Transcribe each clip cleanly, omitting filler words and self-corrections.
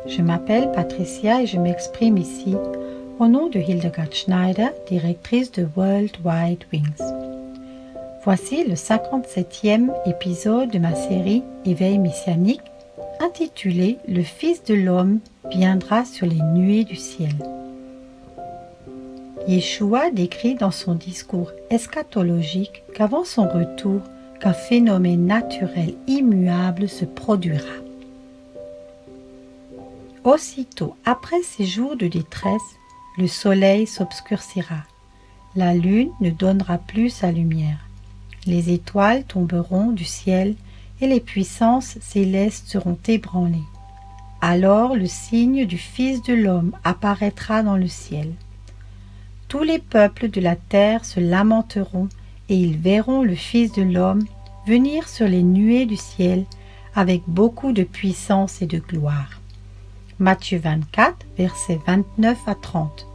Je m'appelle Patricia et je m'exprime ici au nom de Hildegard Schneider, directrice de World Wide Wings. Voici le 57e épisode de ma série Éveil messianique intitulé « Le Fils de l'homme viendra sur les nuées du ciel ». Yeshua décrit dans son discours eschatologique qu'avant son retour, qu'un phénomène naturel immuable se produira. Aussitôt après ces jours de détresse, le soleil s'obscurcira, la lune ne donnera plus sa lumière, les étoiles tomberont du ciel et les puissances célestes seront ébranlées. Alors le signe du Fils de l'homme apparaîtra dans le ciel. Tous les peuples de la terre se lamenteront et ils verront le Fils de l'homme venir sur les nuées du ciel avec beaucoup de puissance et de gloire. Matthieu 24, versets 29 à 30.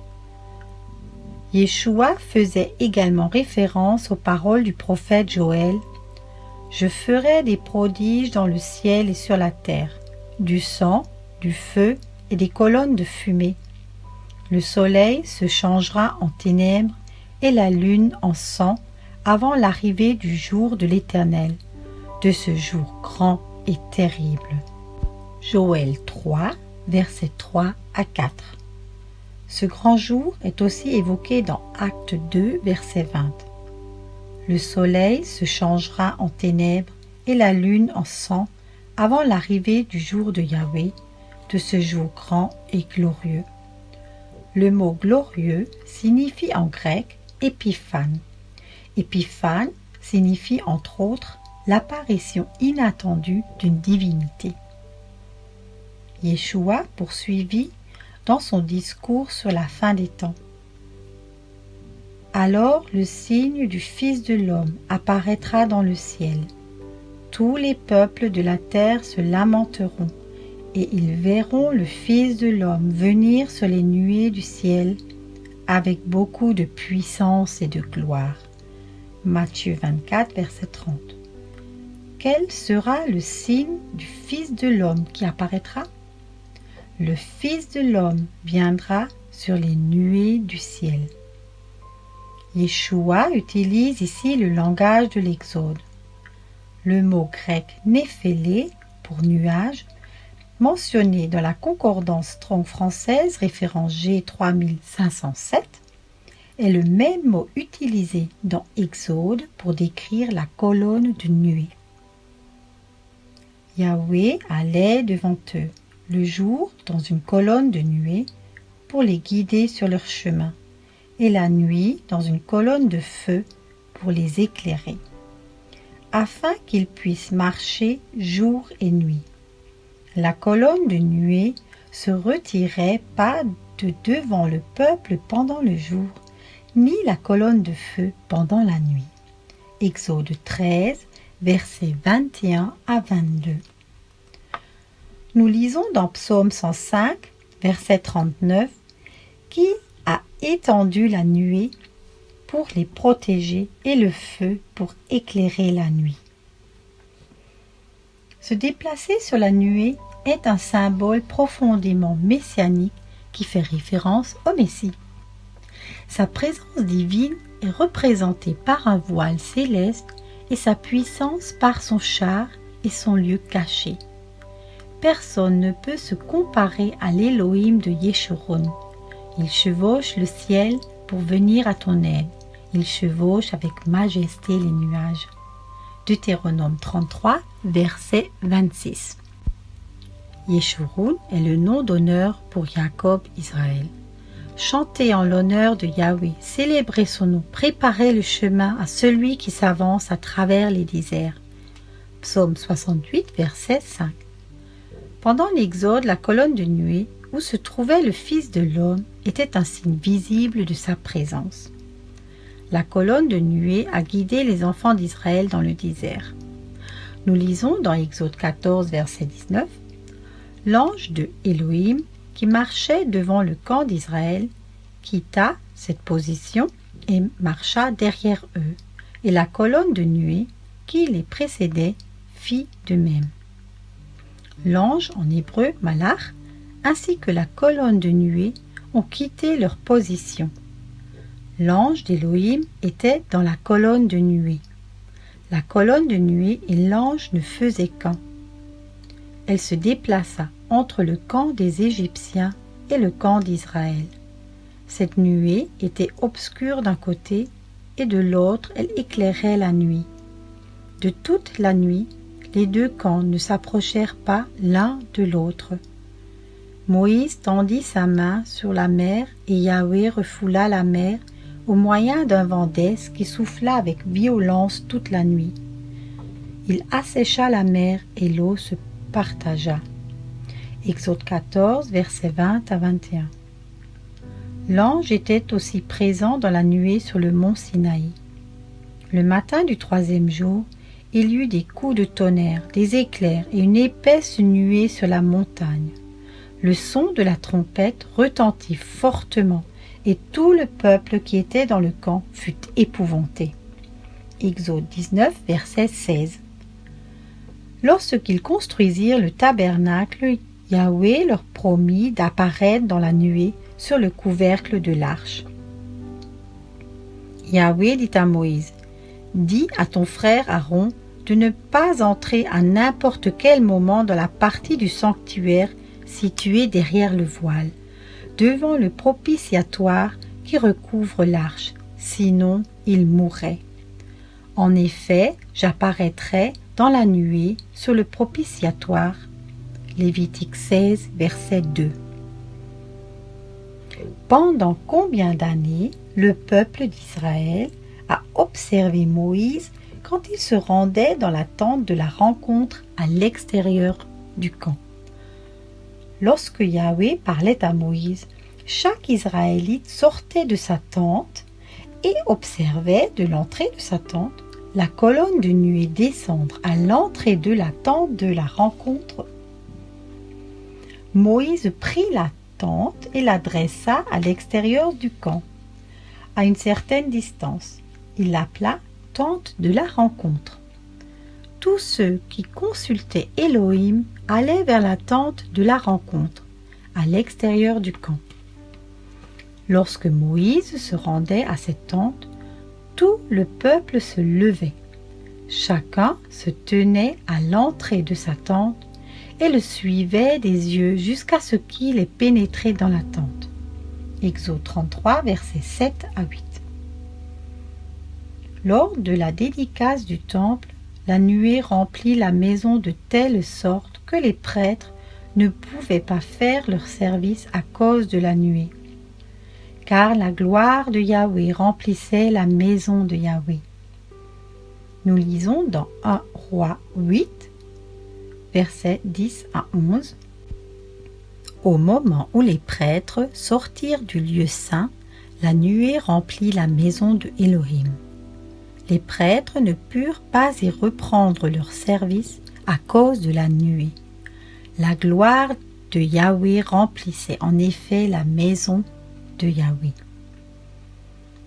Yeshua faisait également référence aux paroles du prophète Joël. « Je ferai des prodiges dans le ciel et sur la terre, du sang, du feu et des colonnes de fumée. Le soleil se changera en ténèbres et la lune en sang avant l'arrivée du jour de l'Éternel, de ce jour grand et terrible. » Joël 3, versets 3 à 4. Ce grand jour est aussi évoqué dans Acte 2, verset 20. Le soleil se changera en ténèbres et la lune en sang avant l'arrivée du jour de Yahweh, de ce jour grand et glorieux. Le mot glorieux signifie en grec épiphane. Épiphane signifie entre autres l'apparition inattendue d'une divinité. Yeshua poursuivit dans son discours sur la fin des temps. Alors le signe du Fils de l'homme apparaîtra dans le ciel. Tous les peuples de la terre se lamenteront et ils verront le Fils de l'homme venir sur les nuées du ciel avec beaucoup de puissance et de gloire. Matthieu 24, verset 30. Quel sera le signe du Fils de l'homme qui apparaîtra? Le Fils de l'homme viendra sur les nuées du ciel. Yeshua utilise ici le langage de l'Exode. Le mot grec néphélé pour nuage, mentionné dans la concordance Strong française référence G3507, est le même mot utilisé dans Exode pour décrire la colonne de nuée. Yahweh allait devant eux, le jour dans une colonne de nuée, pour les guider sur leur chemin, et la nuit dans une colonne de feu pour les éclairer, afin qu'ils puissent marcher jour et nuit. La colonne de nuée se retirait pas de devant le peuple pendant le jour, ni la colonne de feu pendant la nuit. Exode 13, versets 21 à 22. Nous lisons dans Psaume 105, verset 39, qui a étendu la nuée pour les protéger et le feu pour éclairer la nuit. Se déplacer sur la nuée est un symbole profondément messianique qui fait référence au Messie. Sa présence divine est représentée par un voile céleste et sa puissance par son char et son lieu caché. Personne ne peut se comparer à l'Élohim de Yeshurun. Il chevauche le ciel pour venir à ton aide. Il chevauche avec majesté les nuages. Deutéronome 33, verset 26. Yeshurun est le nom d'honneur pour Jacob Israël. Chantez en l'honneur de Yahweh, célébrez son nom, préparez le chemin à celui qui s'avance à travers les déserts. Psaume 68, verset 5. Pendant l'Exode, la colonne de nuée, où se trouvait le Fils de l'homme, était un signe visible de sa présence. La colonne de nuée a guidé les enfants d'Israël dans le désert. Nous lisons dans Exode 14, verset 19, « L'ange de Elohim qui marchait devant le camp d'Israël quitta cette position et marcha derrière eux, et la colonne de nuée qui les précédait fit de même. » L'ange, en hébreu malach, ainsi que la colonne de nuée ont quitté leur position. L'ange d'Élohim était dans la colonne de nuée. La colonne de nuée et l'ange ne faisaient qu'un. Elle se déplaça entre le camp des Égyptiens et le camp d'Israël. Cette nuée était obscure d'un côté et de l'autre elle éclairait la nuit. De toute la nuit, les deux camps ne s'approchèrent pas l'un de l'autre. Moïse tendit sa main sur la mer et Yahweh refoula la mer au moyen d'un vent d'est qui souffla avec violence toute la nuit. Il assécha la mer et l'eau se partagea. Exode 14, versets 20 à 21. L'ange était aussi présent dans la nuée sur le mont Sinaï. Le matin du 3e jour, il y eut des coups de tonnerre, des éclairs et une épaisse nuée sur la montagne. Le son de la trompette retentit fortement et tout le peuple qui était dans le camp fut épouvanté. Exode 19, verset 16. Lorsqu'ils construisirent le tabernacle, Yahweh leur promit d'apparaître dans la nuée sur le couvercle de l'arche. Yahweh dit à Moïse, « Dis à ton frère Aaron de ne pas entrer à n'importe quel moment dans la partie du sanctuaire située derrière le voile, devant le propitiatoire qui recouvre l'arche, sinon il mourrait. En effet, j'apparaîtrai dans la nuée sur le propitiatoire. » Lévitique 16, verset 2. Pendant combien d'années le peuple d'Israël a observé Moïse quand il se rendait dans la tente de la rencontre à l'extérieur du camp? Lorsque Yahweh parlait à Moïse, chaque Israélite sortait de sa tente et observait de l'entrée de sa tente la colonne de nuée descendre à l'entrée de la tente de la rencontre. Moïse prit la tente et la dressa à l'extérieur du camp, à une certaine distance. Il l'appela tente de la rencontre. Tous ceux qui consultaient Élohim allaient vers la tente de la rencontre, à l'extérieur du camp. Lorsque Moïse se rendait à cette tente, tout le peuple se levait. Chacun se tenait à l'entrée de sa tente et le suivait des yeux jusqu'à ce qu'il ait pénétré dans la tente. Exode 33, versets 7 à 8. Lors de la dédicace du temple, la nuée remplit la maison de telle sorte que les prêtres ne pouvaient pas faire leur service à cause de la nuée, car la gloire de Yahweh remplissait la maison de Yahweh. Nous lisons dans 1 Roi 8, versets 10 à 11. Au moment où les prêtres sortirent du lieu saint, la nuée remplit la maison de Élohim. Les prêtres ne purent pas y reprendre leur service à cause de la nuée. La gloire de Yahweh remplissait en effet la maison de Yahweh.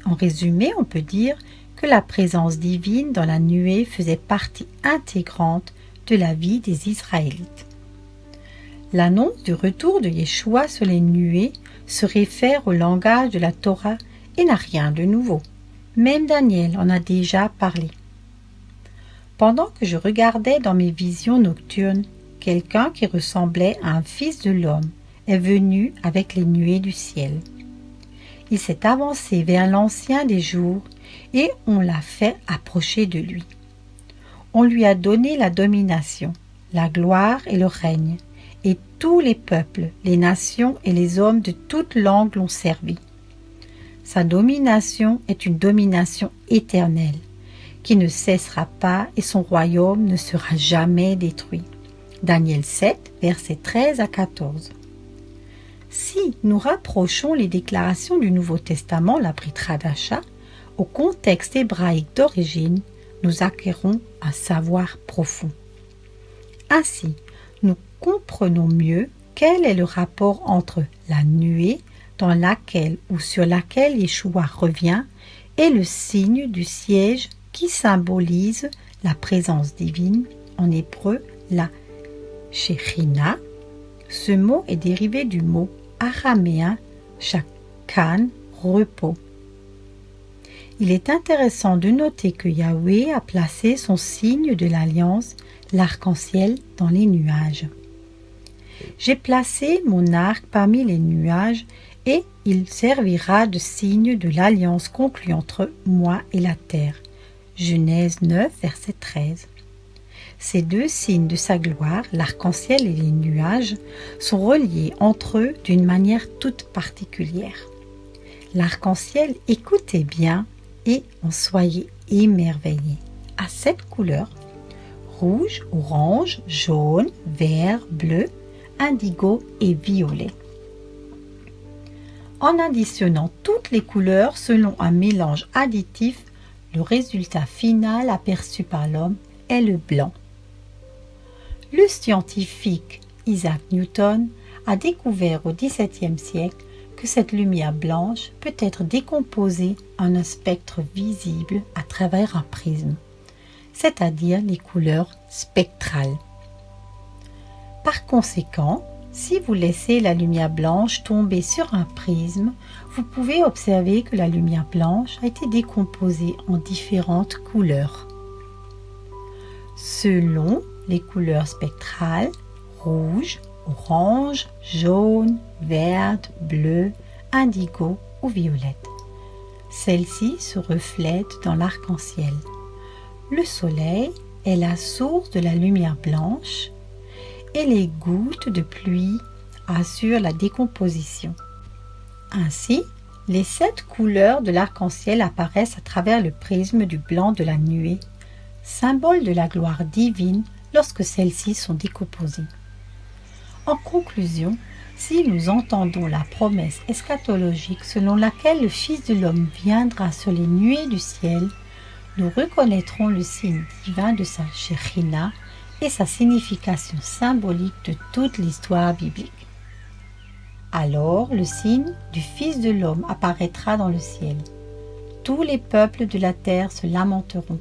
En résumé, on peut dire que la présence divine dans la nuée faisait partie intégrante de la vie des Israélites. L'annonce du retour de Yeshua sur les nuées se réfère au langage de la Torah et n'a rien de nouveau. Même Daniel en a déjà parlé. Pendant que je regardais dans mes visions nocturnes, quelqu'un qui ressemblait à un fils de l'homme est venu avec les nuées du ciel. Il s'est avancé vers l'Ancien des jours et on l'a fait approcher de lui. On lui a donné la domination, la gloire et le règne, et tous les peuples, les nations et les hommes de toute langue l'ont servi. Sa domination est une domination éternelle, qui ne cessera pas et son royaume ne sera jamais détruit. Daniel 7, versets 13 à 14. Si nous rapprochons les déclarations du Nouveau Testament, la Brit Hadasha, au contexte hébraïque d'origine, nous acquérons un savoir profond. Ainsi, nous comprenons mieux quel est le rapport entre la nuée dans laquelle ou sur laquelle Yeshua revient et le signe du siège qui symbolise la présence divine, en hébreu la Shekhinah, Ce mot est dérivé du mot araméen shakan, repos. Il est intéressant de noter que Yahweh a placé son signe de l'alliance, l'arc-en-ciel, dans les nuages. J'ai placé mon arc parmi les nuages et il servira de signe de l'alliance conclue entre moi et la terre. Genèse 9, verset 13. Ces deux signes de sa gloire, l'arc-en-ciel et les nuages, sont reliés entre eux d'une manière toute particulière. L'arc-en-ciel, écoutez bien et en soyez émerveillés, a 7 couleurs: rouge, orange, jaune, vert, bleu, indigo et violet. En additionnant toutes les couleurs selon un mélange additif, le résultat final aperçu par l'homme est le blanc. Le scientifique Isaac Newton a découvert au XVIIe siècle que cette lumière blanche peut être décomposée en un spectre visible à travers un prisme, c'est-à-dire les couleurs spectrales. Par conséquent, si vous laissez la lumière blanche tomber sur un prisme, vous pouvez observer que la lumière blanche a été décomposée en différentes couleurs. Selon les couleurs spectrales, rouge, orange, jaune, verte, bleu, indigo ou violette. Celles-ci se reflètent dans l'arc-en-ciel. Le soleil est la source de la lumière blanche et les gouttes de pluie assurent la décomposition. Ainsi, les 7 couleurs de l'arc-en-ciel apparaissent à travers le prisme du blanc de la nuée, symbole de la gloire divine lorsque celles-ci sont décomposées. En conclusion, si nous entendons la promesse eschatologique selon laquelle le Fils de l'homme viendra sur les nuées du ciel, nous reconnaîtrons le signe divin de sa Shekhinah et sa signification symbolique de toute l'histoire biblique. Alors le signe du Fils de l'homme apparaîtra dans le ciel. Tous les peuples de la terre se lamenteront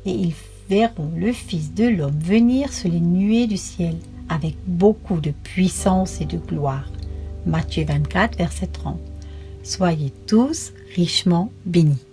et ils verront le Fils de l'homme venir sur les nuées du ciel avec beaucoup de puissance et de gloire. Matthieu 24, verset 30. Soyez tous richement bénis.